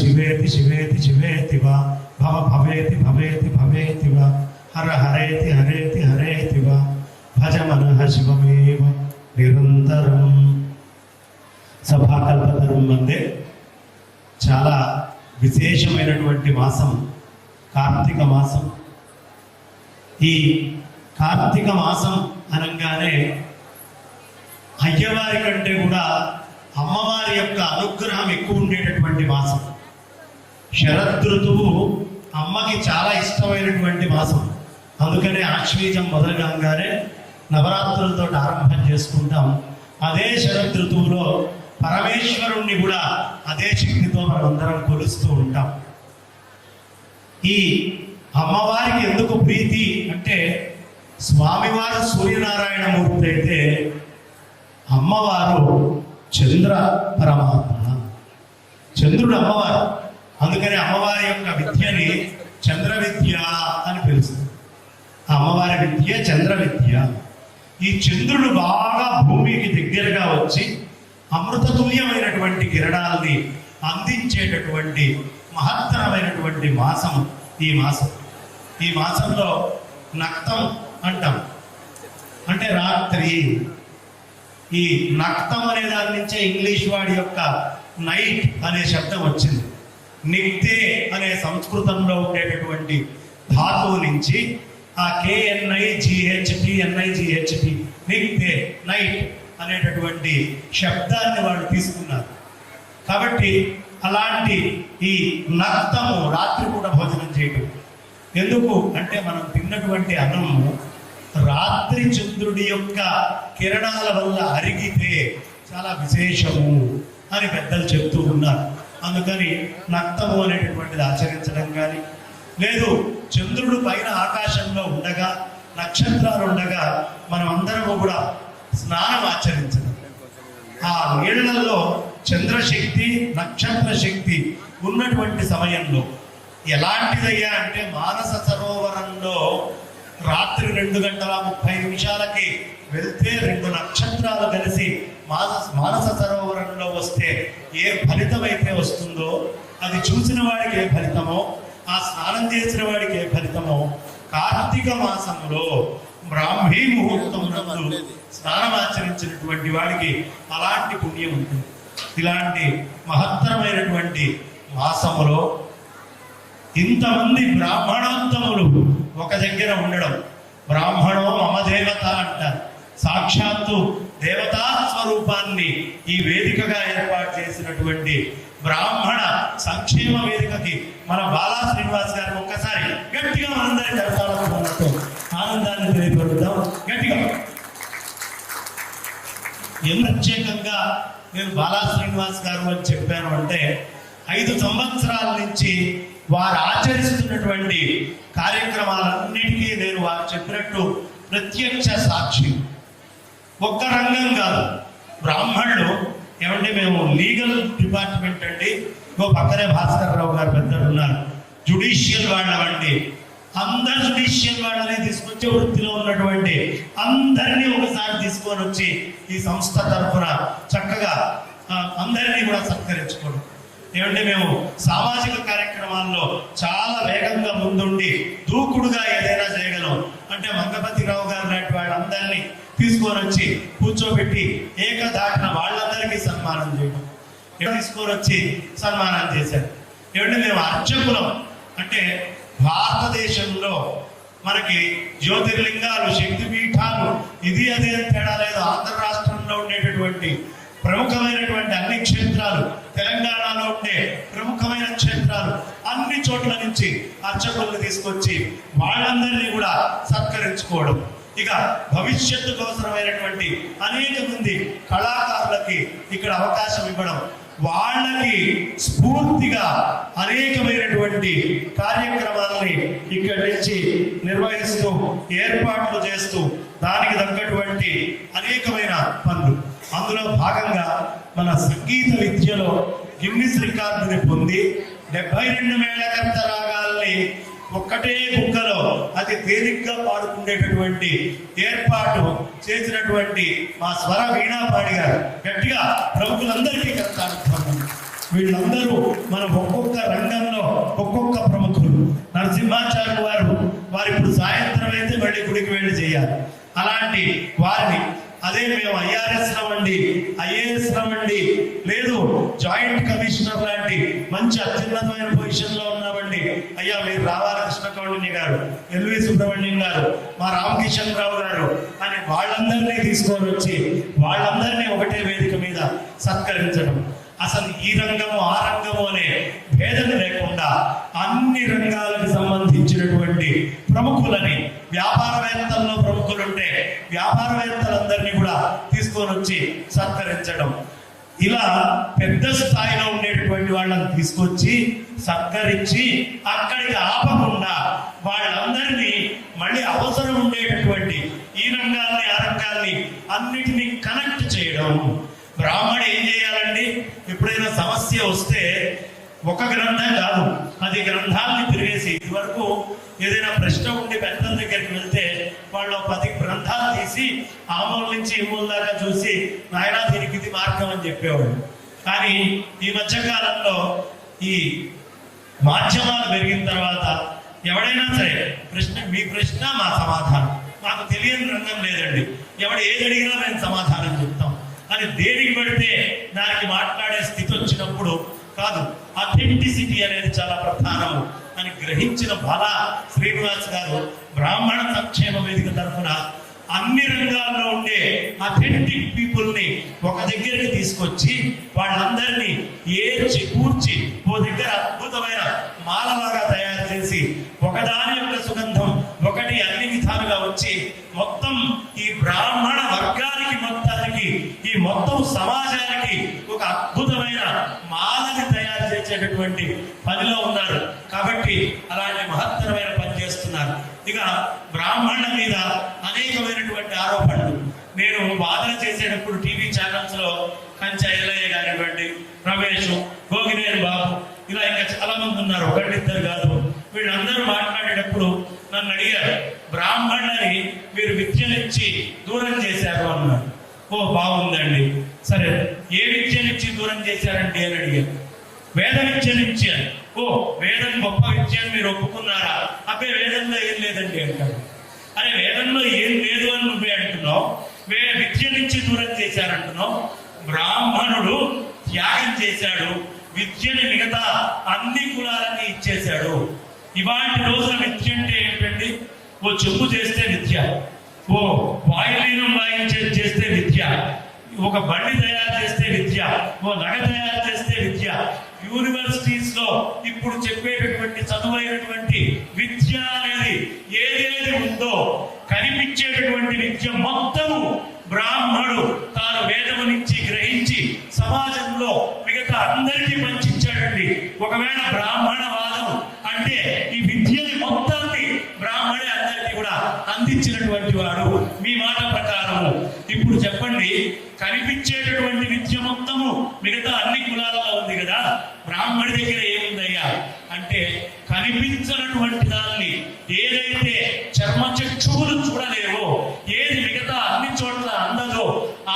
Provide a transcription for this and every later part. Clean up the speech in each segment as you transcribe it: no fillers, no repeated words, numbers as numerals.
శివేతి శివేతి శివేతి వా భవ భవేతి భవేతి భవేతి వా హర హరేతి హరేతి హరేతి వా భజ మనః శివమేవ నిరంతరం. సభాకల్పతరం వందే. చాలా విశేషమైనటువంటి మాసం కార్తీక మాసం. ఈ కార్తీక మాసం అనగానే అయ్యవారి కంటే కూడా అమ్మవారి యొక్క అనుగ్రహం ఎక్కువ ఉండేటటువంటి మాసం. శరదృతువు అమ్మకి చాలా ఇష్టమైనటువంటి మాసం. అందుకనే ఆశ్వీజం మొదలుగానే నవరాత్రులతో ఆరంభం చేసుకుంటాం. అదే శరదృతువులో పరమేశ్వరుణ్ణి కూడా అదే శక్తితో మనం అందరం కొలుస్తూ ఉంటాం. ఈ అమ్మవారికి ఎందుకు ప్రీతి అంటే, స్వామివారు సూర్యనారాయణ మూర్తి అయితే అమ్మవారు చంద్ర పరమాత్మ, చంద్రుడు అమ్మవారు. అందుకని అమ్మవారి యొక్క విద్యని చంద్ర విద్య అని పిలుస్తుంది. అమ్మవారి విద్య చంద్ర విద్య. ఈ చంద్రుడు బాగా భూమికి దగ్గరగా వచ్చి అమృతతుల్యమైనటువంటి కిరణాలని అందించేటటువంటి మహత్తరమైనటువంటి మాసం ఈ మాసం. ఈ మాసంలో నక్తం అంటాం, అంటే రాత్రి. ఈ నక్తం అనే దాని నుంచే ఇంగ్లీష్ వాడి యొక్క నైట్ అనే శబ్దం వచ్చింది. నిక్తే అనే సంస్కృతంలో ఉండేటటువంటి ధాతువు నుంచి ఆ KNIGHT నిక్తే నైట్ అనేటటువంటి శబ్దాన్ని వాళ్ళు తీసుకున్నారు. కాబట్టి అలాంటి ఈ నక్తము రాత్రి పూట భోజనం చేయటం ఎందుకు అంటే, మనం తిన్నటువంటి అన్నము రాత్రి చంద్రుడి యొక్క కిరణాల వల్ల అరిగితే చాలా విశేషము అని పెద్దలు చెప్తూ ఉన్నారు. అందుకని నక్తము అనేటటువంటిది ఆచరించడం కానీ, లేదు చంద్రుడు పైన ఆకాశంలో ఉండగా నక్షత్రాలు ఉండగా మనం అందరము కూడా స్నానం ఆచరించడం. ఆ నీళ్లలో చంద్రశక్తి నక్షత్ర శక్తి ఉన్నటువంటి సమయంలో ఎలాంటిదయ్యా అంటే, మానస సరోవరంలో రాత్రి 2:30 వెళ్తే 2 నక్షత్రాలు కలిసి మానస సరోవరంలో వస్తే ఏ ఫలితం అయితే వస్తుందో, అది చూసిన వాడికి ఏ ఫలితమో, ఆ స్నానం చేసిన వాడికి ఏ ఫలితమో, కార్తీక మాసంలో బ్రాహ్మీ ముహూర్తం నందు స్నానం ఆచరించినటువంటి వాడికి అలాంటి పుణ్యం ఉంటుంది. ఇలాంటి మహత్తరమైనటువంటి మాసములో ఇంతమంది బ్రాహ్మణోత్తములు ఒక దగ్గర ఉండడం, బ్రాహ్మణో మమ దేవత అంటారు. సాక్షాత్తు దేవతా స్వరూపాన్ని ఈ వేదికగా ఏర్పాటు చేసినటువంటి బ్రాహ్మణ సంక్షేమ వేదికకి మన బాలా శ్రీనివాస్ గారు ఒక్కసారి గట్టిగా మనందరి కరతాళతో ఆనందాన్ని తెలియపరుద్దాం. గట్టిగా. ప్రత్యేకంగా నేను బాలా శ్రీనివాస్ గారు అని చెప్పాను అంటే, 5 సంవత్సరాల నుంచి వారు ఆచరిస్తున్నటువంటి కార్యక్రమాలన్నిటికీ నేను వారు చెప్పినట్టు ప్రత్యక్ష సాక్షి. ఒక్క రంగం కాదు, బ్రాహ్మణులు ఏమంటే మేము లీగల్ డిపార్ట్మెంట్ అండి, పక్కనే భాస్కర్ రావు గారు పెద్దలు ఉన్నారు, జుడిషియల్ వాళ్ళవండి, అందరు జుడిషియల్ వాళ్ళని తీసుకొచ్చి వృత్తిలో ఉన్నటువంటి అందరినీ ఒకసారి తీసుకొని వచ్చి ఈ సంస్థ తరఫున చక్కగా అందరినీ కూడా సత్కరించుకోవడం. ఏమంటే మేము సామాజిక కార్యక్రమాల్లో చాలా వేగంగా ముందుండి దూకుడుగా ఏదైనా చేయగలం అంటే, మంగపతిరావు గారు లాంటి వాళ్ళందరినీ తీసుకొని వచ్చి కూర్చోబెట్టి ఏకదాటిన వాళ్ళందరికీ సన్మానం చేయడం, తీసుకొని వచ్చి సన్మానం చేశారు. ఏమంటే మేము అర్చకులం అంటే, భారతదేశంలో మనకి జ్యోతిర్లింగాలు శక్తిపీఠాలు ఇది అదే తేడా లేదు. ఆంధ్ర రాష్ట్రంలో ఉండేటటువంటి ప్రముఖమైనటువంటి అన్ని క్షేత్రాలు, తెలంగాణలో ఉండే ప్రముఖమైన క్షేత్రాలు అన్ని చోట్ల నుంచి అర్చకులను తీసుకొచ్చి వాళ్ళందరినీ కూడా సత్కరించుకోవడం. ఇక భవిష్యత్తు అవసరమైనటువంటి అనేక మంది కళాకారులకి ఇక్కడ అవకాశం ఇవ్వడం, వాళ్ళకి స్ఫూర్తిగా అనేకమైనటువంటి కార్యక్రమాలని ఇక్కడి నుంచి నిర్వహిస్తూ ఏర్పాట్లు చేస్తూ దానికి తగ్గటువంటి అనేకమైన పనులు. అందులో భాగంగా మన సంగీత విద్యలో గిన్నిస్ రికార్డుని పొంది 72 మేళకర్త రాగాల్ని ఒక్కటే బుక్కలో అతి తేలిగ్గా పాడుకునేటటువంటి ఏర్పాటు చేసినటువంటి మా స్వర వీణాపాడి గారు గట్టిగా ప్రముఖులందరికీ కర్తాను. వీళ్ళందరూ మనం ఒక్కొక్క రంగంలో ఒక్కొక్క ప్రముఖులు. నరసింహాచార్య వారు ఇప్పుడు సాయంత్రం అయితే మళ్ళీ గుడికి వెళ్ళి చేయాలి. అలాంటి వారిని అదే మేము IRS అవ్వండి, IAS అవ్వండి, లేదు జాయింట్ కమిషనర్ లాంటి మంచి అత్యున్నతమైన పొజిషన్ లో ఉన్నామండి, అయ్యా మీరు రావాలి కృష్ణ కౌండిన్య గారు, LV సుబ్రహ్మణ్యం గారు, మా రామకిషన్ రావు గారు అని వాళ్ళందరినీ తీసుకొని వచ్చి వాళ్ళందరినీ ఒకటే వేదిక మీద సత్కరించడం. అసలు ఈ రంగము ఆ రంగము అనే భేదం లేకుండా అన్ని రంగాలకు సంబంధించినటువంటి ప్రముఖులని, వ్యాపారవేత్తల్లో ప్రముఖులుంటే వ్యాపారవేత్తలందరినీ కూడా తీసుకొని వచ్చి సత్కరించడం. ఇలా పెద్ద స్థాయిలో ఉండేటటువంటి వాళ్ళని తీసుకొచ్చి సత్కరించి అక్కడికి ఆపకుండా వాళ్ళందరినీ మళ్ళీ అవసరం ఉండేటటువంటి ఈ రంగాల్ని ఆ రంగాల్ని అన్నిటినీ కనెక్ట్ చేయడం. బ్రాహ్మడు ఏం చేయాలండి? ఎప్పుడైనా సమస్య వస్తే ఒక గ్రంథం కాదు, 10 గ్రంథాలని తిరిగేసి, ఇదివరకు ఏదైనా ప్రశ్న ఉండి పెద్దల దగ్గరికి వెళ్తే వాళ్ళు 10 గ్రంథాలు తీసి ఆ మూల నుంచి ఈ మూల దాకా చూసి నాయనా దీనికి ఇది మార్గం అని చెప్పేవాడు. కానీ ఈ మధ్యకాలంలో ఈ మాధ్యమాలు పెరిగిన తర్వాత ఎవడైనా సరే మీ ప్రశ్న మా సమాధానం, మాకు తెలియని రంగం లేదండి, ఎవడు ఏది అడిగినా మేము సమాధానం చెప్తాం అని దేనికి పడితే దానికి మాట్లాడే స్థితి వచ్చినప్పుడు కాదు, అథెంటిసిటీ అనేది చాలా ప్రధానం అని గ్రహించిన బాలా శ్రీనివాస్ గారు బ్రాహ్మణ సంక్షేమ వేదిక తరఫున అన్ని రంగాల్లో ఉండే అథెంటిక్ పీపుల్ ని ఒక దగ్గరికి తీసుకొచ్చి వాళ్ళందరినీ ఏర్చి కూర్చి ఓ దగ్గర అద్భుతమైన మాలలాగా తయారు చేసి ఒకదాని యొక్క సుగంధం ఒకటి అన్ని విధాలుగా వచ్చి మొత్తం ఈ బ్రాహ్మణ వర్గానికి మొత్తానికి ఈ మొత్తం సమాజానికి ఒక అద్భుతమైన మాలని తయారు చేసేటటువంటి పనిలో ఉన్నారు. కాబట్టి అలాంటి మహత్తరమైన పని చేస్తున్నారు. ఇక బ్రాహ్మణుల మీద అనేకమైనటువంటి ఆరోపణలు నేను వాదన చేసేటప్పుడు టీవీ ఛానల్స్ లో కంచ ఎల్లయ్య గారివ్వండి, రమేష్, గోగినేని బాబు, ఇలా ఇంకా చాలా మంది ఉన్నారు, ఒకటిద్దరు కాదు. వీళ్ళందరూ మాట్లాడేటప్పుడు నన్ను అడిగారు, బ్రాహ్మణులని మీరు విద్యనిచ్చి దూరం చేశారు అన్నారు. ఓ బాగుందండి, సరే ఏ విద్యనిచ్చి దూరం చేశారండి అని అడిగారు. వేద విద్యనిచ్చి అని. ఓ వేదం గొప్ప విద్య అని మీరు ఒప్పుకున్నారా? అబ్బే వేదంలో ఏం లేదండి అంటారు. అరే వేదంలో ఏం లేదు అని నువ్వే అంటున్నావు, విద్య నుంచి దూరం చేశారంటున్నావు. బ్రాహ్మణుడు త్యాగం చేశాడు, విద్యని మిగతా అన్ని కులాలన్నీ ఇచ్చేశాడు. ఇవాటి రోజున విద్య అంటే ఏంటండి? ఓ చెంబు చేస్తే విద్య, ఓ వాయులీనం చేస్తే విద్య, ఒక బండి తయారు చేస్తే విద్య, ఓ నగ తయారు చేస్తే విద్య. యూనివర్సిటీస్ లో ఇప్పుడు చెప్పేటటువంటి చదువైనటువంటి విద్య అనేది ఏదేది ఉందో కనిపించేటటువంటి విద్య మొత్తము బ్రాహ్మణుడు తాను వేదము నుంచి గ్రహించి సమాజంలో మిగతా అందరికీ పంచిచ్చాడండి. ఒకవేళ బ్రాహ్మణవాదం అంటే ఈ విద్యని మొత్తాన్ని బ్రాహ్మణే అందరికీ కూడా అందించినటువంటి వాడు. మీ మాట ప్రకారము ఇప్పుడు చెప్పండి, కనిపించేటటువంటి విద్య మొత్తము మిగతా అన్ని కులాలలో ఉంది కదా, బ్రాహ్మణి దగ్గర ఏముందయ్యా అంటే కనిపించినటువంటి దాన్ని ఏదైతే చర్మచక్షువులు చూడలేవో, ఏది మిగతా అన్ని చోట్ల అందదో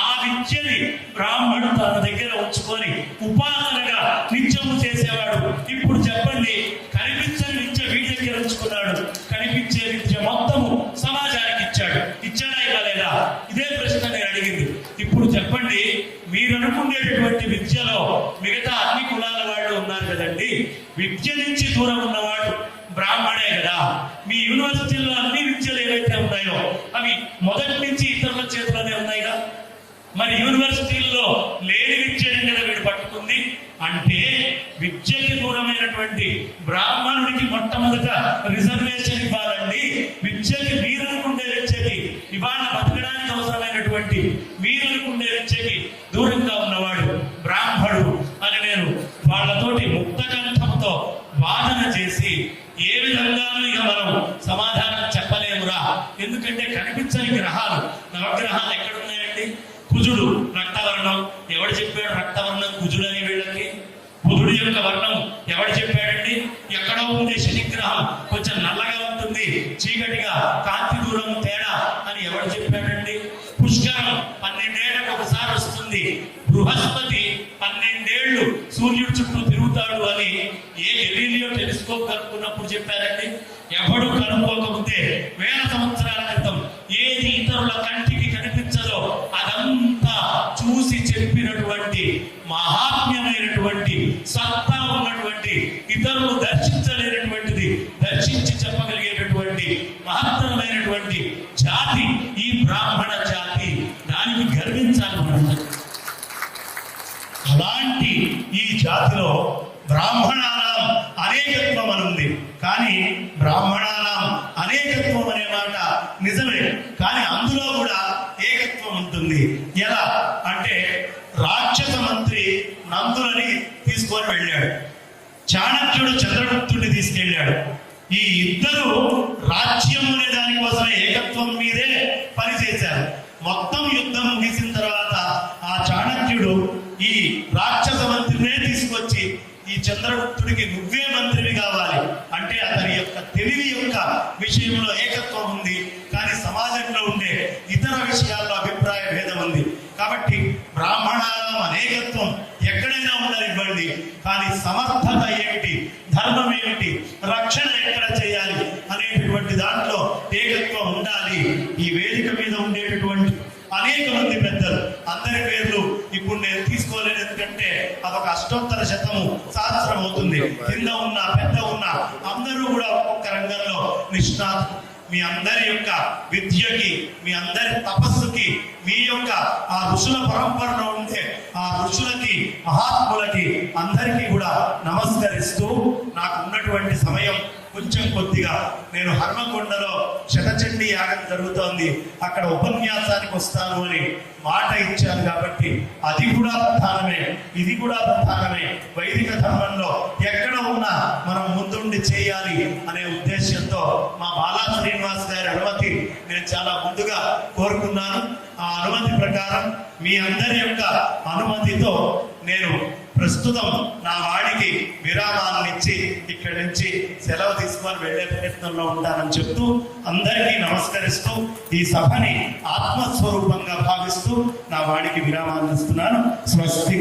ఆ విద్యని బ్రాహ్మణుడు తన దగ్గర ఉంచుకొని ఉపాసనగా నిత్యము చేసేవాడు. ఇప్పుడు చెప్పండి, కనిపించని విద్య వీడి దగ్గర ఉంచుకున్నాడు, కనిపించే విద్య మొత్తము సమాజానికి ఇచ్చాడు. ఇచ్చాడా ఇవ్వలేదా? ఇదే ప్రశ్న నేను అడిగింది. ఇప్పుడు చెప్పండి, మీరు అనుకునేటటువంటి విద్యలో మిగతా అన్ని కులాల వాళ్ళు ఉన్నారు కదండి, విద్య నుంచి దూరం ఉన్నవాడు బ్రాహ్మణే కదా. మీ యూనివర్సిటీల్లో అన్ని విద్యలు ఏవైతే ఉన్నాయో అవి మొదటి నుంచి ఇతరుల చేతిలోనే ఉన్నాయిగా. మరి యూనివర్సిటీల్లో లేని విద్యని కదా వీడు పట్టుకుంది అంటే విద్యకి దూరమైనటువంటి బ్రాహ్మణుడికి మొట్టమొదట రిజర్వేషన్ ఇవ్వాలండి. విద్యకి మీరనుకుండే విద్యకి, ఇవాళ బతకడానికి అవసరమైనటువంటి మీరనుకుండే విద్యకి దూరంగా ఉన్నవాడు బ్రాహ్మణుడు అని నేను వాళ్ళతోటి ముక్తకంఠంతో వాదన చేసి ఏ విధంగానూ ఇక మనం సమాధానం చెప్పలేమురా. ఎందుకంటే కనిపించని గ్రహాలు, నవగ్రహాలు ఎక్కడున్నాయండి? కుజుడు రక్తవర్ణం, ఎవడు చెప్పాడు రక్తవర్ణం కుజుడు అని వీళ్ళకి? బుధుడి యొక్క వర్ణం ఎవడు చెప్పాడండి? ఎక్కడో ఉంది శనిగ్రహం, కొంచెం నల్లగా ఉంటుంది, చీకటిగా, కాంతి దూరం తేడా అని ఎవడు చెప్పాడండి? పుష్కరం 12 ఏళ్లకు ఒకసారి వస్తుంది, బృహస్పతి 12 ఏళ్ళు సూర్యుడు చుట్టూ తిరుగుతాడు అని ఏ గెలీలియో టెలిస్కోప్ కనుక్కున్నప్పుడు చెప్పారండి? ఎవడు కనుక్కోకపోతే వేల సంవత్సరాల క్రితం ఏది ఇతరుల కంటికి కనిపించదో అదంతా చూసి చెప్పినటువంటి మహాత్మ్యమైనటువంటి సత్తా ఉన్నటువంటి, ఇతరులు దర్శించలేనటువంటిది దర్శించి చెప్పగలిగేటటువంటి మహత్తరమైనటువంటి జాతి ఈ బ్రాహ్మణ జాతి. దానికి గర్వించాలి మనం. అలాంటి ఈ జాతిలో బ్రాహ్మణానాం అనేకత్వం అని ఉంది, కానీ బ్రాహ్మణానాం అనేకత్వం అనే మాట నిజమే, కానీ అందులో కూడా ఏకత్వం ఉంటుంది. ఎలా అంటే, రాక్షస మంత్రి నందులని తీసుకొని వెళ్ళాడు, చాణక్యుడు చంద్రగుప్తుడిని తీసుకెళ్ళాడు. ఈ ఇద్దరు రాజ్యం అనే దానికోసమే ఏకత్వం మీదే పనిచేశారు. మొత్తం యుద్ధం ముగిసిన తర్వాత ఆ చాణక్యుడు ఈ రాక్షస మంత్రినే తీసుకొచ్చి ఈ చంద్రగుప్తుడికి నువ్వే మంత్రిని కావాలి అంటే, అతని యొక్క తెలివి యొక్క విషయంలో ఏకత్వం ఉంది, కానీ సమాజంలో ఉండే ఇతర విషయాల్లో అభిప్రాయ భేదం ఉంది. కాబట్టి బ్రాహ్మణాల అనేకత్వం ఎక్కడైనా ఉండనివ్వండి, కానీ సమర్థత ఏమిటి, ధర్మం ఏమిటి, రక్షణ ఎక్కడ చేయాలి అనేటటువంటి దాంట్లో ఏకత్వం ఉండాలి. ఈ వేదిక మీద ఉండేటటువంటి అనేక మంది పెద్దలు, అందరి పేర్లు ఇప్పుడు నేను తీసుకోలేను, ఎందుకంటే అదొక అష్టోత్తర శతము సహస్రం అవుతుంది. కింద ఉన్న పెద్ద ఉన్న అందరూ కూడా ఒక్కొక్క రంగంలో నిష్ణాతులు. మీ అందరి యొక్క విద్యకి, మీ అందరి తపస్సుకి, మీ యొక్క ఆ ఋషుల పరంపరలో ఉండే ఆ ఋషులకి, మహాత్ములకి అందరికీ కూడా నమస్కరిస్తూ, నాకు ఉన్నటువంటి సమయం కొంచెం కొద్దిగా, నేను హర్మకొండలో శతచండీ యాగం జరుగుతోంది, అక్కడ ఉపన్యాసానికి వస్తాను అని మాట ఇచ్చాను. కాబట్టి అది కూడా ప్రధానమే, ఇది కూడా ప్రధానమే. వైదిక ధర్మంలో ఎక్కడ ఉన్నా మనం ముందుండి చేయాలి అనే ఉద్దేశంతో మా బాలా శ్రీనివాస్ గారి అనుమతి నేను చాలా ముందుగా కోరుకున్నాను. ఆ అనుమతి ప్రకారం, మీ అందరి యొక్క అనుమతితో నేను ప్రస్తుతం నా వాడికి విరామాన్ని ఇచ్చి ఇక్కడి నుంచి సెలవు తీసుకొని వెళ్లే ప్రయత్నంలో ఉంటానని చెప్తూ, అందరికీ నమస్కరిస్తూ, ఈ సభని ఆత్మస్వరూపంగా భావిస్తూ నా వాడికి విరామాన్ని ఇస్తున్నాను. స్వస్తి.